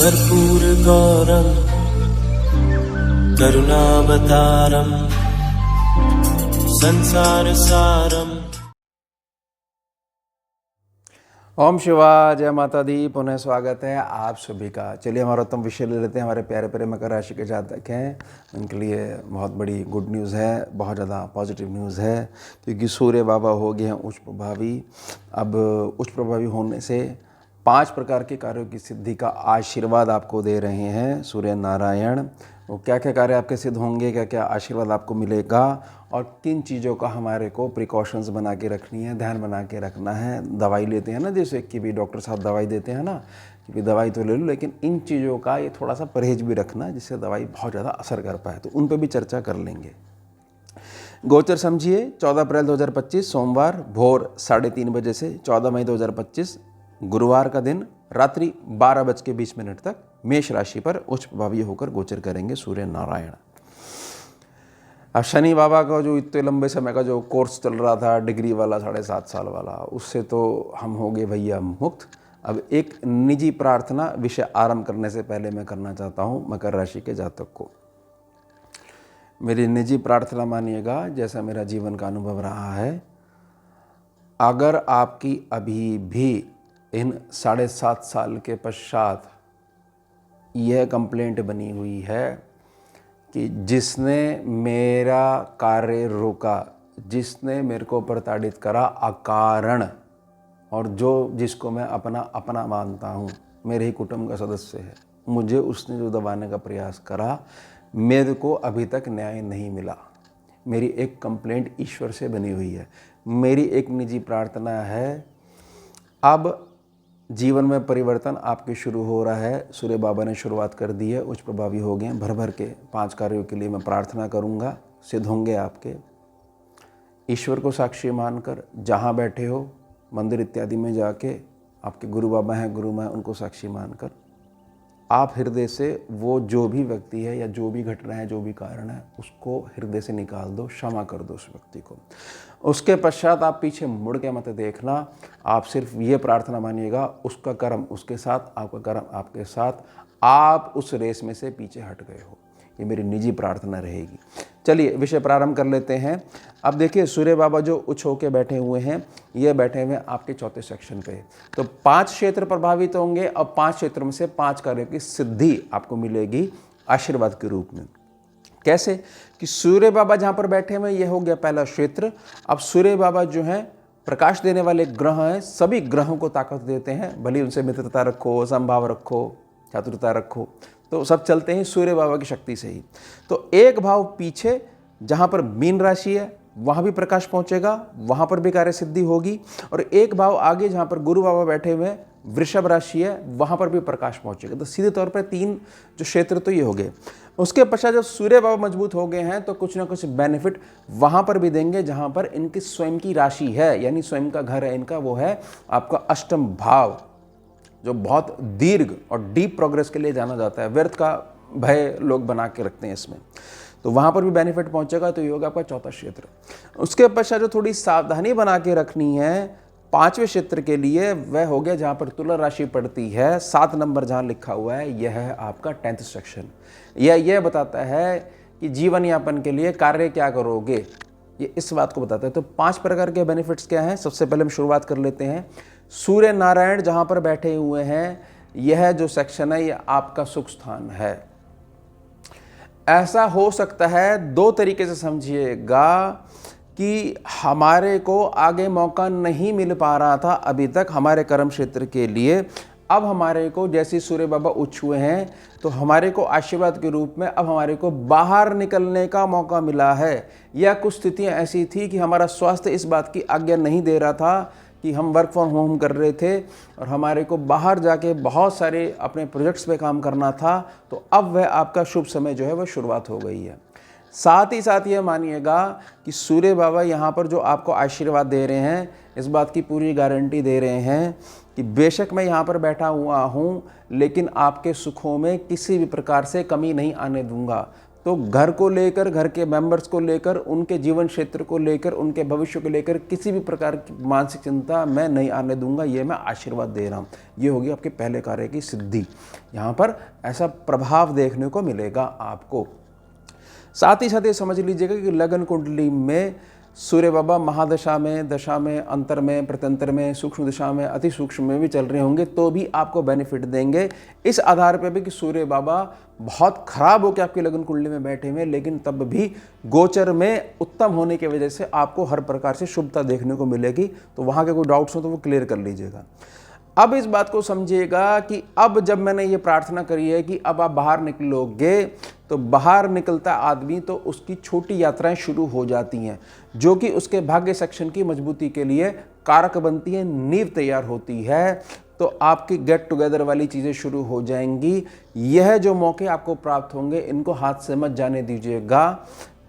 कर्पूरगौरं करुणावतारं संसारसारम्। ओम शिवाय, जय माता दी। पुनः स्वागत है आप सभी का। चलिए हमारा उत्तम विषय ले लेते हैं। हमारे प्यारे प्यारे मकर राशि के जातक हैं, उनके लिए बहुत बड़ी गुड न्यूज़ है, बहुत ज़्यादा पॉजिटिव न्यूज़ है, क्योंकि सूर्य बाबा हो गए हैं उच्च प्रभावी। अब उच्च प्रभावी होने से 5 प्रकार के कार्यों की सिद्धि का आशीर्वाद आपको दे रहे हैं सूर्य नारायण। वो क्या क्या कार्य आपके सिद्ध होंगे, क्या क्या आशीर्वाद आपको मिलेगा और किन चीज़ों का हमारे को प्रिकॉशंस बना के रखनी है, ध्यान बना के रखना है। दवाई लेते हैं ना, जैसे कि भी डॉक्टर साहब दवाई देते हैं ना कि भी दवाई तो ले लो, लेकिन इन चीज़ों का ये थोड़ा सा परहेज भी रखना, जिससे दवाई बहुत ज़्यादा असर कर पाए। तो उन पर भी चर्चा कर लेंगे। गोचर समझिए, 14 अप्रैल 2025 सोमवार भोर 3:30 बजे से 14 मई 2025 गुरुवार का दिन रात्रि 12:20 तक मेष राशि पर उच्च प्रभावी होकर गोचर करेंगे सूर्य नारायण। अब शनि बाबा का जो इतने लंबे समय का जो कोर्स चल रहा था, डिग्री वाला 7.5 साल वाला, उससे तो हम हो गए भैया मुक्त। अब एक निजी प्रार्थना विषय आरंभ करने से पहले मैं करना चाहता हूँ मकर राशि के जातक को। मेरी निजी प्रार्थना मानिएगा, जैसा मेरा जीवन का अनुभव रहा है, अगर आपकी अभी भी इन 7.5 साल के पश्चात यह कंप्लेंट बनी हुई है कि जिसने मेरा कार्य रोका, जिसने मेरे को प्रताड़ित करा अकारण, और जिसको मैं अपना मानता हूँ, मेरे ही कुटुंब का सदस्य है, मुझे उसने जो दबाने का प्रयास करा, मेरे को अभी तक न्याय नहीं मिला। मेरी एक कंप्लेंट ईश्वर से बनी हुई है। मेरी एक निजी प्रार्थना है, अब जीवन में परिवर्तन आपके शुरू हो रहा है। सूर्य बाबा ने शुरुआत कर दी है, उच्च प्रभावी हो गए हैं। भर भर के 5 कार्यों के लिए मैं प्रार्थना करूंगा, सिद्ध होंगे आपके। ईश्वर को साक्षी मानकर जहां बैठे हो, मंदिर इत्यादि में जाके आपके गुरु बाबा हैं, गुरु माँ, उनको साक्षी मानकर आप हृदय से वो जो भी व्यक्ति है या जो भी घटना है, जो भी कारण है, उसको हृदय से निकाल दो, क्षमा कर दो उस व्यक्ति को। उसके पश्चात आप पीछे मुड़ के मत देखना। आप सिर्फ ये प्रार्थना मानिएगा, उसका कर्म उसके साथ, आपका कर्म आपके साथ, आप उस रेस में से पीछे हट गए हो। ये मेरी निजी प्रार्थना रहेगी। चलिए विषय प्रारंभ कर लेते हैं। अब देखिए, सूर्य बाबा जो उच्च होके बैठे हुए हैं, ये बैठे हुए हैं आपके 4थे सेक्शन पे। तो 5 क्षेत्र प्रभावित होंगे। अब 5 क्षेत्र में से 5 कार्यों की सिद्धि आपको मिलेगी आशीर्वाद के रूप में। कैसे कि सूर्य बाबा जहाँ पर बैठे हुए, ये हो गया पहला क्षेत्र। अब सूर्य बाबा जो हैं प्रकाश देने वाले ग्रह हैं, सभी ग्रहों को ताकत देते हैं। भले उनसे मित्रता रखो, समभाव रखो, चातुरता रखो, तो सब चलते हैं सूर्य बाबा की शक्ति से ही। तो एक भाव पीछे जहाँ पर मीन राशि है, वहाँ भी प्रकाश पहुँचेगा, वहाँ पर भी कार्य सिद्धि होगी। और एक भाव आगे जहाँ पर गुरु बाबा बैठे हुए हैं, वृषभ राशि है, वहाँ पर भी प्रकाश पहुँचेगा। तो सीधे तौर पर 3 जो क्षेत्र तो ये हो गए। उसके पश्चात जब सूर्य बाबा मजबूत हो गए हैं, तो कुछ ना कुछ बेनिफिट वहाँ पर भी देंगे जहाँ पर इनकी स्वयं की राशि है, यानी स्वयं का घर है इनका, वो है आपका अष्टम भाव, जो बहुत दीर्घ और डीप प्रोग्रेस के लिए जाना जाता है। व्यर्थ का भय लोग बना के रखते हैं इसमें, तो वहाँ पर भी बेनिफिट पहुँचेगा। तो ये होगा आपका 4था क्षेत्र। उसके पश्चात जो थोड़ी सावधानी बना के रखनी है 5वें क्षेत्र के लिए, वह हो गया जहाँ पर तुला राशि पड़ती है, 7 नंबर जहाँ लिखा हुआ है, यह है आपका 10th सेक्शन। यह बताता है कि जीवन यापन के लिए कार्य क्या करोगे, ये इस बात को बताता है। तो 5 प्रकार के बेनिफिट्स क्या हैं, सबसे पहले हम शुरुआत कर लेते हैं। सूर्य नारायण जहाँ पर बैठे हुए हैं, यह जो सेक्शन है, यह आपका सुख स्थान है। ऐसा हो सकता है 2 तरीके से समझिएगा कि हमारे को आगे मौका नहीं मिल पा रहा था अभी तक हमारे कर्म क्षेत्र के लिए। अब हमारे को जैसे सूर्य बाबा उच्च हुए हैं, तो हमारे को आशीर्वाद के रूप में अब हमारे को बाहर निकलने का मौका मिला है। या कुछ स्थितियां ऐसी थी कि हमारा स्वास्थ्य इस बात की आज्ञा नहीं दे रहा था कि हम वर्क फ्रॉम होम कर रहे थे और हमारे को बाहर जाके बहुत सारे अपने प्रोजेक्ट्स पे काम करना था। तो अब वह आपका शुभ समय जो है वह शुरुआत हो गई है। साथ ही साथ ये मानिएगा कि सूर्य बाबा यहाँ पर जो आपको आशीर्वाद दे रहे हैं, इस बात की पूरी गारंटी दे रहे हैं कि बेशक मैं यहाँ पर बैठा हुआ हूँ, लेकिन आपके सुखों में किसी भी प्रकार से कमी नहीं आने दूंगा। तो घर को लेकर, घर के मेंबर्स को लेकर, उनके जीवन क्षेत्र को लेकर, उनके भविष्य को लेकर किसी भी प्रकार की मानसिक चिंता मैं नहीं आने दूंगा, ये मैं आशीर्वाद दे रहा हूँ। ये होगी आपके पहले कार्य की सिद्धि। यहाँ पर ऐसा प्रभाव देखने को मिलेगा आपको। साथ ही साथ ये समझ लीजिएगा कि लगन कुंडली में सूर्य बाबा महादशा में, दशा में, अंतर में, प्रत्यंतर में, सूक्ष्म दिशा में, अति सूक्ष्म में भी चल रहे होंगे तो भी आपको बेनिफिट देंगे। इस आधार पर भी कि सूर्य बाबा बहुत खराब होकर आपकी लगन कुंडली में बैठे हुए, लेकिन तब भी गोचर में उत्तम होने की वजह से आपको हर प्रकार से शुभता देखने को मिलेगी। तो वहाँ के कोई डाउट्स हो तो वो क्लियर कर लीजिएगा। अब इस बात को समझिएगा कि अब जब मैंने ये प्रार्थना करी है कि अब आप बाहर निकलोगे, तो बाहर निकलता आदमी तो उसकी छोटी यात्राएं शुरू हो जाती हैं, जो कि उसके भाग्य सेक्शन की मजबूती के लिए कारक बनती है, नींव तैयार होती है। तो आपकी गेट टुगेदर वाली चीज़ें शुरू हो जाएंगी। यह जो मौके आपको प्राप्त होंगे, इनको हाथ से मत जाने दीजिएगा।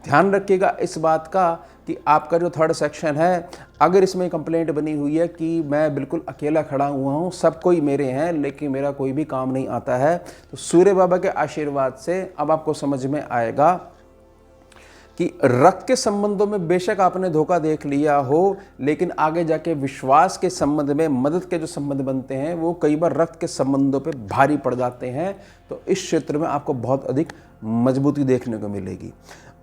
ध्यान रखिएगा इस बात का कि आपका जो थर्ड सेक्शन है, अगर इसमें कंप्लेंट बनी हुई है कि मैं बिल्कुल अकेला खड़ा हुआ हूँ, सब कोई मेरे हैं लेकिन मेरा कोई भी काम नहीं आता है, तो सूर्य बाबा के आशीर्वाद से अब आपको समझ में आएगा कि रक्त के संबंधों में बेशक आपने धोखा देख लिया हो, लेकिन आगे जाके विश्वास के संबंध में, मदद के जो संबंध बनते हैं वो कई बार रक्त के संबंधों पे भारी पड़ जाते हैं। तो इस क्षेत्र में आपको बहुत अधिक मजबूती देखने को मिलेगी।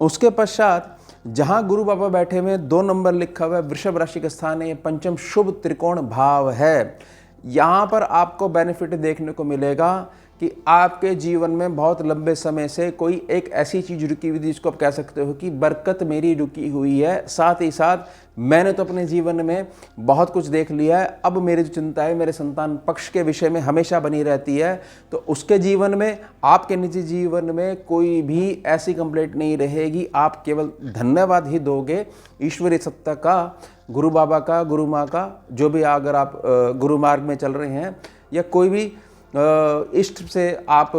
उसके पश्चात जहां गुरु बाबा बैठे हुए 2 नंबर लिखा हुआ है, वृषभ राशि का स्थान है, ये पंचम शुभ त्रिकोण भाव है। यहाँ पर आपको बेनिफिट देखने को मिलेगा कि आपके जीवन में बहुत लंबे समय से कोई एक ऐसी चीज़ रुकी हुई थी जिसको आप कह सकते हो कि बरकत मेरी रुकी हुई है। साथ ही साथ मैंने तो अपने जीवन में बहुत कुछ देख लिया है, अब मेरी जो चिंता है मेरे संतान पक्ष के विषय में हमेशा बनी रहती है। तो उसके जीवन में, आपके निजी जीवन में कोई भी ऐसी कंप्लेंट नहीं रहेगी। आप केवल धन्यवाद ही दोगे ईश्वरीय सत्ता का, गुरु बाबा का, गुरु माँ का, जो भी अगर आप गुरु मार्ग में चल रहे हैं या कोई भी इष्ट से आप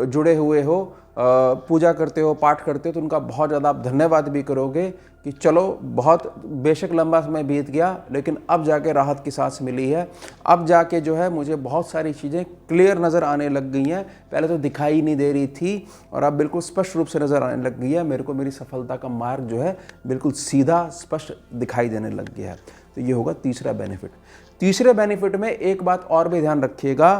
जुड़े हुए हो, पूजा करते हो, पाठ करते हो, तो उनका बहुत ज़्यादा आप धन्यवाद भी करोगे कि चलो बहुत बेशक लंबा समय बीत गया लेकिन अब जाके राहत की सांस मिली है। अब जाके जो है मुझे बहुत सारी चीज़ें क्लियर नज़र आने लग गई हैं। पहले तो दिखाई नहीं दे रही थी और अब बिल्कुल स्पष्ट रूप से नज़र आने लग गई है। मेरे को मेरी सफलता का मार्ग जो है बिल्कुल सीधा स्पष्ट दिखाई देने लग गया है। तो ये होगा तीसरा बेनिफिट। तीसरे बेनिफिट में एक बात और भी ध्यान रखिएगा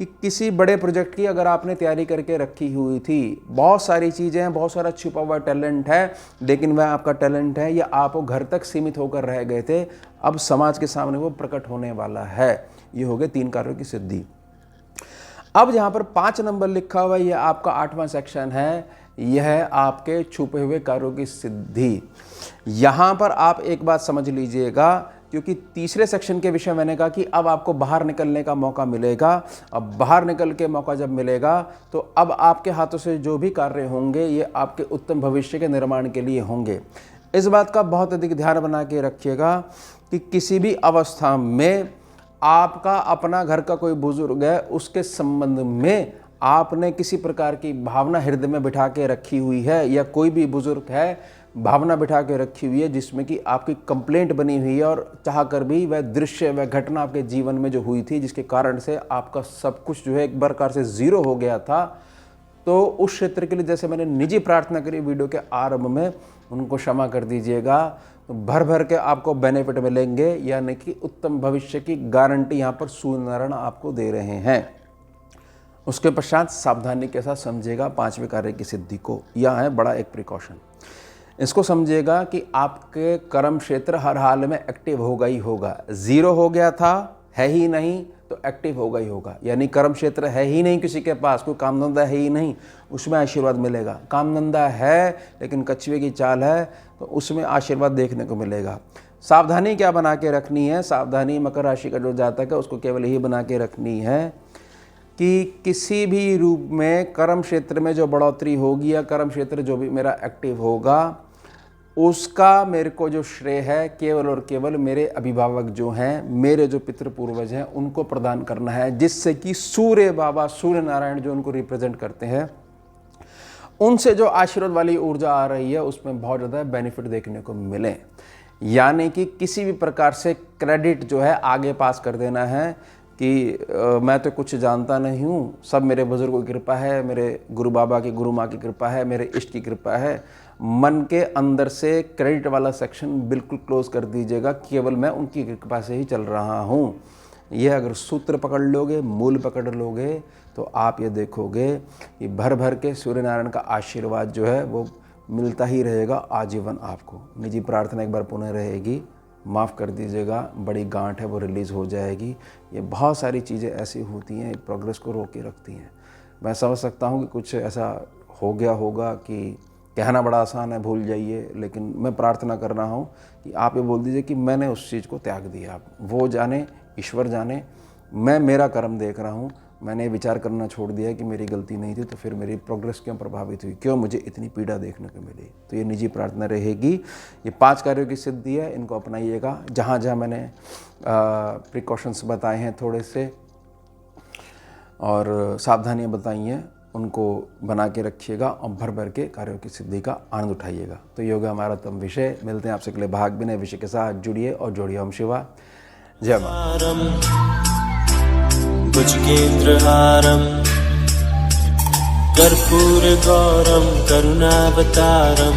कि किसी बड़े प्रोजेक्ट की अगर आपने तैयारी करके रखी हुई थी, बहुत सारी चीज़ें हैं, बहुत सारा छुपा हुआ टैलेंट है, लेकिन वह आपका टैलेंट है या आप वो घर तक सीमित होकर रह गए थे, अब समाज के सामने वो प्रकट होने वाला है। ये हो गए 3 कार्यों की सिद्धि। अब जहाँ पर 5 नंबर लिखा हुआ है, यह आपका 8वां सेक्शन है, यह आपके छुपे हुए कार्यों की सिद्धि। यहाँ पर आप एक बात समझ लीजिएगा, क्योंकि तीसरे सेक्शन के विषय मैंने कहा कि अब आपको बाहर निकलने का मौका मिलेगा। अब बाहर निकल के मौका जब मिलेगा तो अब आपके हाथों से जो भी कार्य होंगे ये आपके उत्तम भविष्य के निर्माण के लिए होंगे। इस बात का बहुत अधिक ध्यान बना के रखिएगा कि किसी भी अवस्था में आपका अपना घर का कोई बुजुर्ग है, उसके संबंध में आपने किसी प्रकार की भावना हृदय में बिठा के रखी हुई है, या कोई भी बुजुर्ग है भावना बिठा के रखी हुई है जिसमें कि आपकी कंप्लेंट बनी हुई है और चाह कर भी वह दृश्य, वह घटना आपके जीवन में जो हुई थी जिसके कारण से आपका सब कुछ जो है एक प्रकार से ज़ीरो हो गया था, तो उस क्षेत्र के लिए जैसे मैंने निजी प्रार्थना करी वीडियो के आरंभ में, उनको क्षमा कर दीजिएगा। तो भर भर के आपको बेनिफिट मिलेंगे, यानी कि उत्तम भविष्य की गारंटी यहाँ पर सूर्यनारायण आपको दे रहे हैं। उसके पश्चात सावधानी के साथ समझिएगा 5वें कार्य की सिद्धि को। यह है बड़ा एक प्रिकॉशन। इसको समझिएगा कि आपके कर्म क्षेत्र हर हाल में एक्टिव होगा ही होगा। ज़ीरो हो गया था, है ही नहीं, तो एक्टिव होगा ही होगा। यानी कर्म क्षेत्र है ही नहीं किसी के पास, कोई काम धंधा है ही नहीं, उसमें आशीर्वाद मिलेगा। काम धंधा है लेकिन कछुए की चाल है, तो उसमें आशीर्वाद देखने को मिलेगा। सावधानी क्या बना के रखनी है? सावधानी मकर राशि का जो जातक है उसको केवल यही बना के रखनी है कि किसी भी रूप में कर्म क्षेत्र में जो बढ़ोतरी होगी या कर्म क्षेत्र जो भी मेरा एक्टिव होगा, उसका मेरे को जो श्रेय है केवल और केवल मेरे अभिभावक जो हैं, मेरे जो पितृ पूर्वज हैं, उनको प्रदान करना है, जिससे कि सूर्य बाबा, सूर्य नारायण जो उनको रिप्रेजेंट करते हैं, उनसे जो आशीर्वाद वाली ऊर्जा आ रही है उसमें बहुत ज़्यादा बेनिफिट देखने को मिले। यानी कि किसी भी प्रकार से क्रेडिट जो है आगे पास कर देना है, कि मैं तो कुछ जानता नहीं हूँ, सब मेरे बुज़ुर्गों की कृपा है, मेरे गुरु बाबा की, गुरु माँ की कृपा है, मेरे इष्ट की कृपा है। मन के अंदर से क्रेडिट वाला सेक्शन बिल्कुल क्लोज़ कर दीजिएगा, केवल मैं उनकी कृपा से ही चल रहा हूँ। यह अगर सूत्र पकड़ लोगे, मूल पकड़ लोगे, तो आप ये देखोगे कि भर भर के सूर्य नारायण का आशीर्वाद जो है वो मिलता ही रहेगा आजीवन आपको। निजी प्रार्थना एक बार पुनः रहेगी, माफ़ कर दीजिएगा, बड़ी गांठ है वो रिलीज़ हो जाएगी। ये बहुत सारी चीज़ें ऐसी होती हैं, प्रोग्रेस को रोक के रखती हैं। मैं समझ सकता हूँ कि कुछ ऐसा हो गया होगा कि कहना बड़ा आसान है, भूल जाइए, लेकिन मैं प्रार्थना कर रहा हूँ कि आप ये बोल दीजिए कि मैंने उस चीज़ को त्याग दिया। वो जाने, ईश्वर जाने, मैं मेरा कर्म देख रहा हूँ। मैंने विचार करना छोड़ दिया कि मेरी गलती नहीं थी, तो फिर मेरी प्रोग्रेस क्यों प्रभावित हुई, क्यों मुझे इतनी पीड़ा देखने को मिली। तो ये निजी प्रार्थना रहेगी। ये 5 कार्यों की सिद्धि है, इनको अपनाइएगा। जहाँ जहाँ मैंने प्रिकॉशंस बताए हैं थोड़े से और सावधानियाँ बताई हैं, उनको बना के रखिएगा और भर भर के कार्यों की सिद्धि का आनंद उठाइएगा। तो ये होगा हमारा तम विषय। मिलते हैं आपसे अगले भाग में नए विषय के साथ। जुड़िए और जोड़िए। ओम शिवा जय मां। भुजगेन्द्रहारं कर्पूरगौरं करुणावतारं